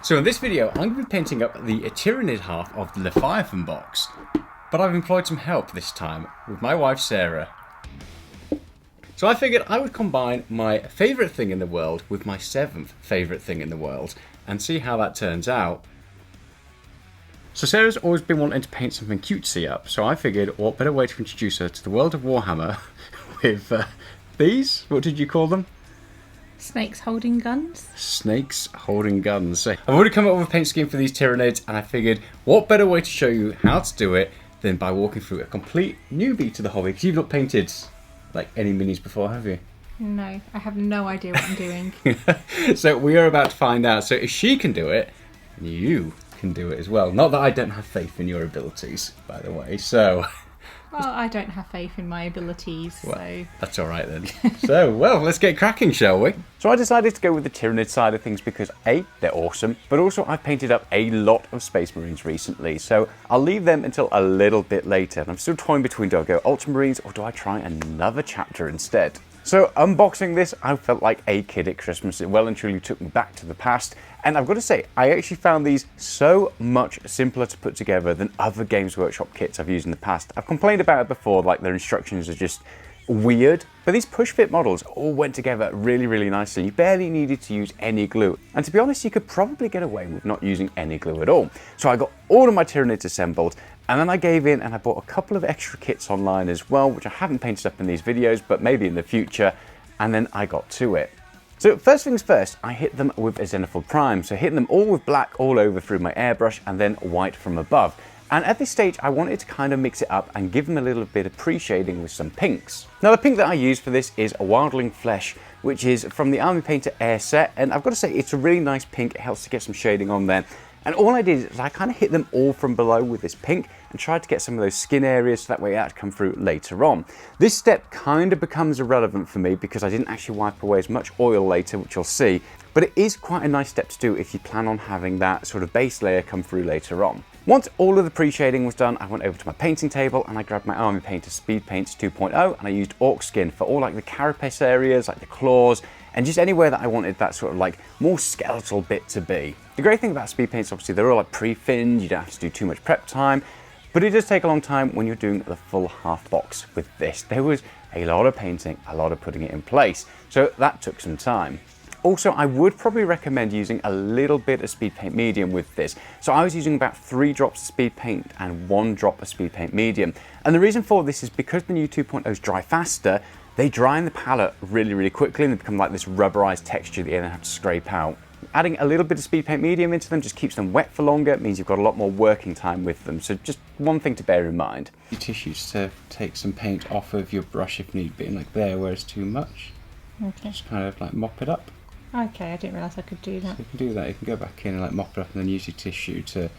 So in this video, I'm going to be painting up the Tyranid half of the Leviathan box, but I've employed some help this time with my wife Sarah. So I figured I would combine my favourite thing in the world with my 7th favourite thing in the world and see how that turns out. So Sarah's always been wanting to paint something cutesy up, so I figured what better way to introduce her to the world of Warhammer with these? What did you call them? Snakes holding guns? Snakes holding guns. So I've already come up with a paint scheme for these Tyranids, and I figured what better way to show you how to do it than by walking through a complete newbie to the hobby, because you've not painted like any minis before, have you? No, I have no idea what I'm doing. So we are about to find out. So if she can do it, you can do it as well. Not that I don't have faith in your abilities, by the way, so... Well, I don't have faith in my abilities, well, so... That's alright then. So, well, let's get cracking, shall we? So I decided to go with the Tyranid side of things because A, they're awesome, but also I've painted up a lot of Space Marines recently, so I'll leave them until a little bit later. And I'm still toying between, do I go Ultramarines or do I try another chapter instead? So unboxing this, I felt like a kid at Christmas. It well and truly took me back to the past. And I've got to say, I actually found these so much simpler to put together than other Games Workshop kits I've used in the past. I've complained about it before, like their instructions are just weird, but these push fit models all went together really, really nicely. You barely needed to use any glue. And to be honest, you could probably get away with not using any glue at all. So I got all of my Tyranids assembled, and then I gave in and I bought a couple of extra kits online as well, which I haven't painted up in these videos, but maybe in the future, and then I got to it. So first things first, I hit them with a Zenithal Prime. So hitting them all with black all over through my airbrush and then white from above. And at this stage, I wanted to kind of mix it up and give them a little bit of pre-shading with some pinks. Now the pink that I use for this is a Wildling Flesh, which is from the Army Painter Air set. And I've got to say, it's a really nice pink. It helps to get some shading on there. And all I did is I kind of hit them all from below with this pink and tried to get some of those skin areas so that way it had to come through later on. This step kind of becomes irrelevant for me because I didn't actually wipe away as much oil later, which you'll see. But it is quite a nice step to do if you plan on having that sort of base layer come through later on. Once all of the pre-shading was done, I went over to my painting table and I grabbed my Army Painter Speed Paints 2.0 and I used Orc Skin for all like the carapace areas, like the claws, and just anywhere that I wanted that sort of like more skeletal bit to be. The great thing about speed paints, obviously, they're all like pre-finned, you don't have to do too much prep time, but it does take a long time when you're doing the full half box with this. There was a lot of painting, a lot of putting it in place, so that took some time. Also, I would probably recommend using a little bit of speed paint medium with this. So I was using about 3 drops of speed paint and 1 drop of speed paint medium. And the reason for this is because the new 2.0s dry faster, they dry in the palette really, really quickly and they become like this rubberized texture that you then have to scrape out. Adding a little bit of speed paint medium into them just keeps them wet for longer. It means you've got a lot more working time with them. So just one thing to bear in mind. Your tissues to take some paint off of your brush if need be, like there where it's too much. Okay. Just kind of like mop it up. Okay, I didn't realise I could do that. So you can do that. You can go back in and like mop it up and then use your tissue to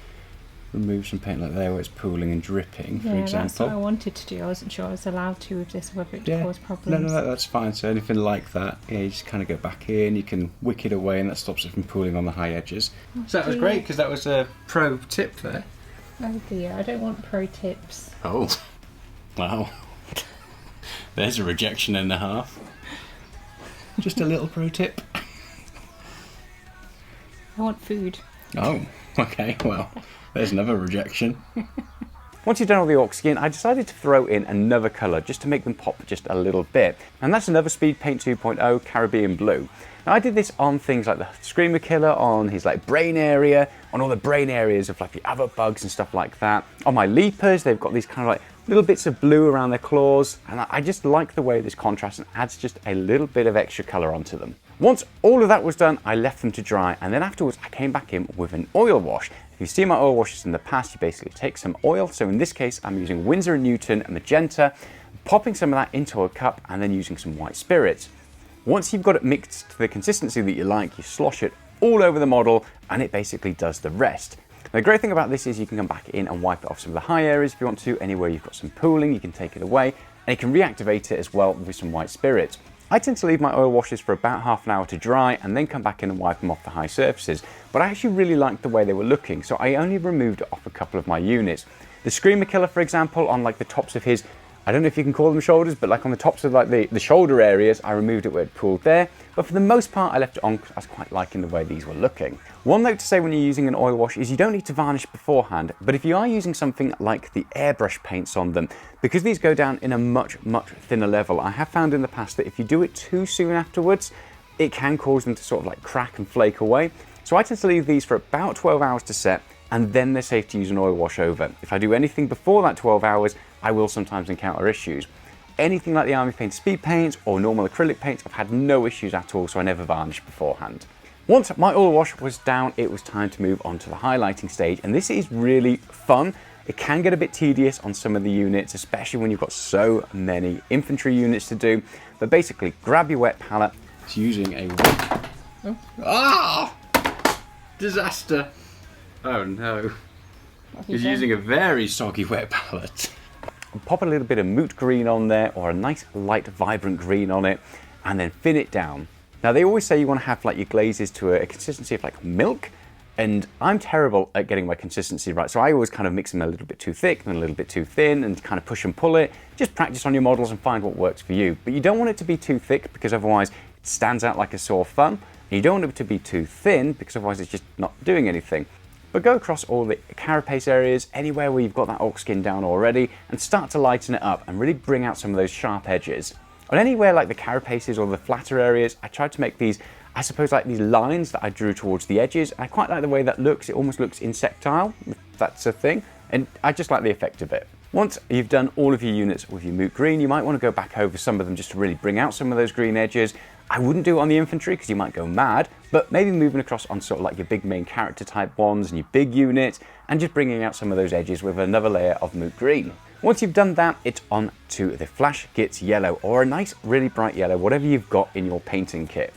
remove some paint like there where it's pooling and dripping, for example. That's what I wanted to do. I wasn't sure I was allowed to with this, whether it caused problems. No, that's fine. So anything like that, yeah, you just kind of go back in, you can wick it away and that stops it from pooling on the high edges. Oh, so that was great because that was a pro tip there. Oh dear, I don't want pro tips. Oh, wow. There's a rejection and a half. Just a little pro tip. I want food. Oh, okay, well, there's another rejection. Once you've done all the Orc Skin, I decided to throw in another colour just to make them pop just a little bit. And that's another Speed Paint 2.0 Caribbean Blue. Now I did this on things like the Screamer Killer, on his like brain area, on all the brain areas of like the other bugs and stuff like that. On my Leapers, they've got these kind of like little bits of blue around their claws, and I just like the way this contrasts and adds just a little bit of extra colour onto them. Once all of that was done, I left them to dry, and then afterwards I came back in with an oil wash. If you've seen my oil washes in the past, you basically take some oil, so in this case I'm using Winsor & Newton and Magenta, popping some of that into a cup and then using some white spirits. Once you've got it mixed to the consistency that you like, you slosh it all over the model and it basically does the rest. The great thing about this is you can come back in and wipe it off some of the high areas if you want to. Anywhere you've got some pooling, you can take it away, and you can reactivate it as well with some white spirits. I tend to leave my oil washes for about half an hour to dry and then come back in and wipe them off the high surfaces, but I actually really liked the way they were looking, so I only removed it off a couple of my units. The Screamer Killer, for example, on like the tops of his I don't know if you can call them shoulders, but like on the tops of like the shoulder areas, I removed it where it pooled there. But for the most part, I left it on because I was quite liking the way these were looking. One note to say when you're using an oil wash is you don't need to varnish beforehand, but if you are using something like the airbrush paints on them, because these go down in a much, much thinner level, I have found in the past that if you do it too soon afterwards, it can cause them to sort of like crack and flake away. So I tend to leave these for about 12 hours to set, and then they're safe to use an oil wash over. If I do anything before that 12 hours, I will sometimes encounter issues. Anything like the Army Paint speed paints or normal acrylic paints, I've had no issues at all, so I never varnish beforehand. Once my oil wash was down, it was time to move on to the highlighting stage, and this is really fun. It can get a bit tedious on some of the units, especially when you've got so many infantry units to do, but basically grab your wet palette. It's using a disaster. Oh no. He's using a very soggy wet palette. Pop a little bit of moot green on there, or a nice light vibrant green on it, and then thin it down. Now they always say you want to have like your glazes to a consistency of like milk, and I'm terrible at getting my consistency right, so I always kind of mix them a little bit too thick and a little bit too thin and kind of push and pull it. Just practice on your models and find what works for you. But you don't want it to be too thick because otherwise it stands out like a sore thumb, and you don't want it to be too thin because otherwise it's just not doing anything. But go across all the carapace areas, anywhere where you've got that ox skin down already, and start to lighten it up and really bring out some of those sharp edges. On anywhere like the carapaces or the flatter areas, I tried to make these, I suppose, like these lines that I drew towards the edges. I quite like the way that looks. It almost looks insectile, if that's a thing, and I just like the effect of it. Once you've done all of your units with your moot green, you might want to go back over some of them just to really bring out some of those green edges. I wouldn't do it on the infantry because you might go mad, but maybe moving across on sort of like your big main character type ones and your big units, and just bringing out some of those edges with another layer of moot green. Once you've done that, it's on to the Flash Gits Yellow, or a nice really bright yellow, whatever you've got in your painting kit.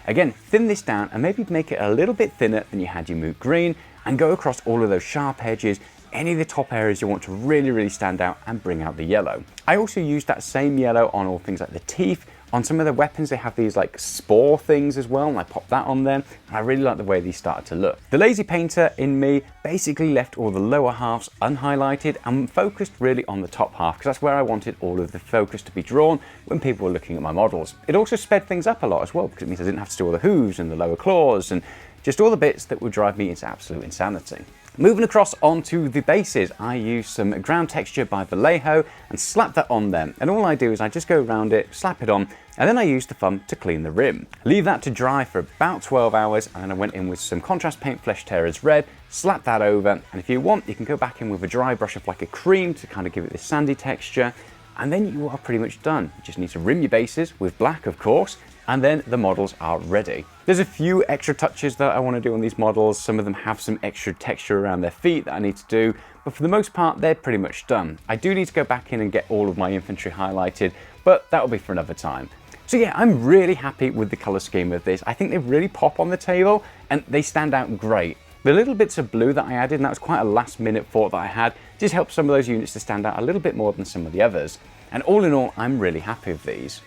Again, thin this down and maybe make it a little bit thinner than you had your moot green, and go across all of those sharp edges, any of the top areas you want to really stand out and bring out the yellow. I also used that same yellow on all things like the teeth. On some of the weapons, they have these like spore things as well, and I popped that on there, and I really like the way these started to look. The lazy painter in me basically left all the lower halves unhighlighted and focused really on the top half, because that's where I wanted all of the focus to be drawn when people were looking at my models. It also sped things up a lot as well, because it means I didn't have to do all the hooves and the lower claws and just all the bits that would drive me into absolute insanity. Moving across onto the bases, I use some ground texture by Vallejo and slap that on them. And all I do is I just go around it, slap it on, and then I use the thumb to clean the rim. Leave that to dry for about 12 hours, and then I went in with some contrast paint Flesh Tearers Red, slap that over, and if you want, you can go back in with a dry brush of like a cream to kind of give it this sandy texture, and then you are pretty much done. You just need to rim your bases with black, of course, and then the models are ready. There's a few extra touches that I want to do on these models. Some of them have some extra texture around their feet that I need to do, but for the most part, they're pretty much done. I do need to go back in and get all of my infantry highlighted, but that'll be for another time. So yeah, I'm really happy with the color scheme of this. I think they really pop on the table and they stand out great. The little bits of blue that I added, and that was quite a last minute thought that I had, just helped some of those units to stand out a little bit more than some of the others. And all in all, I'm really happy with these.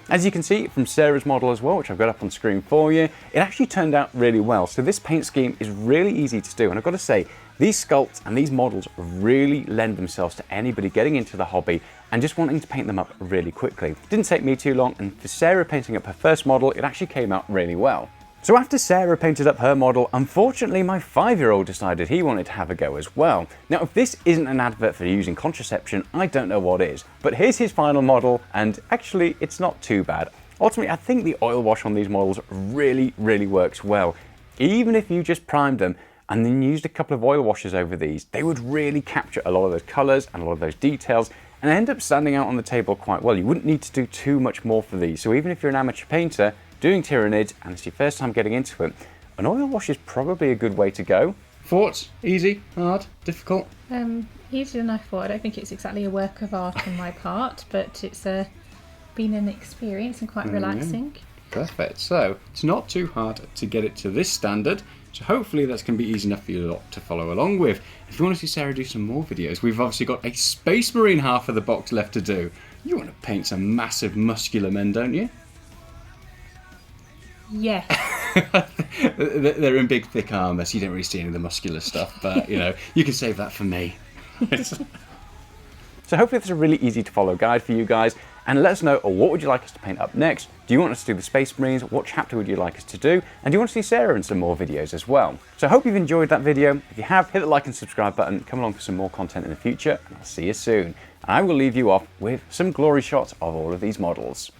As you can see from Sarah's model as well, which I've got up on screen for you, it actually turned out really well. So this paint scheme is really easy to do, and I've got to say, these sculpts and these models really lend themselves to anybody getting into the hobby and just wanting to paint them up really quickly. It didn't take me too long, and for Sarah painting up her first model, it actually came out really well. So after Sarah painted up her model, unfortunately my 5-year-old decided he wanted to have a go as well. Now if this isn't an advert for using contraception, I don't know what is. But here's his final model, and actually it's not too bad. Ultimately, I think the oil wash on these models really works well. Even if you just primed them and then used a couple of oil washes over these, they would really capture a lot of those colors and a lot of those details and end up standing out on the table quite well. You wouldn't need to do too much more for these. So even if you're an amateur painter, doing Tyranids, and it's your first time getting into it, an oil wash is probably a good way to go. Thoughts? Easy? Hard? Difficult? Easier than I thought. I don't think it's exactly a work of art on my part, but it's been an experience and quite relaxing. Perfect. So it's not too hard to get it to this standard. So hopefully that's going to be easy enough for you lot to follow along with. If you want to see Sarah do some more videos, we've obviously got a Space Marine half of the box left to do. You want to paint some massive muscular men, don't you? Yes. They're in big thick armour, so you don't really see any of the muscular stuff, but you know, you can save that for me. So So hopefully this is a really easy to follow guide for you guys, and let us know what would you like us to paint up next. Do you want us to do the Space Marines? What chapter would you like us to do? And do you want to see Sarah in some more videos as well? So I hope you've enjoyed that video. If you have, hit the like and subscribe button, come along for some more content in the future, and I'll see you soon. And I will leave you off with some glory shots of all of these models.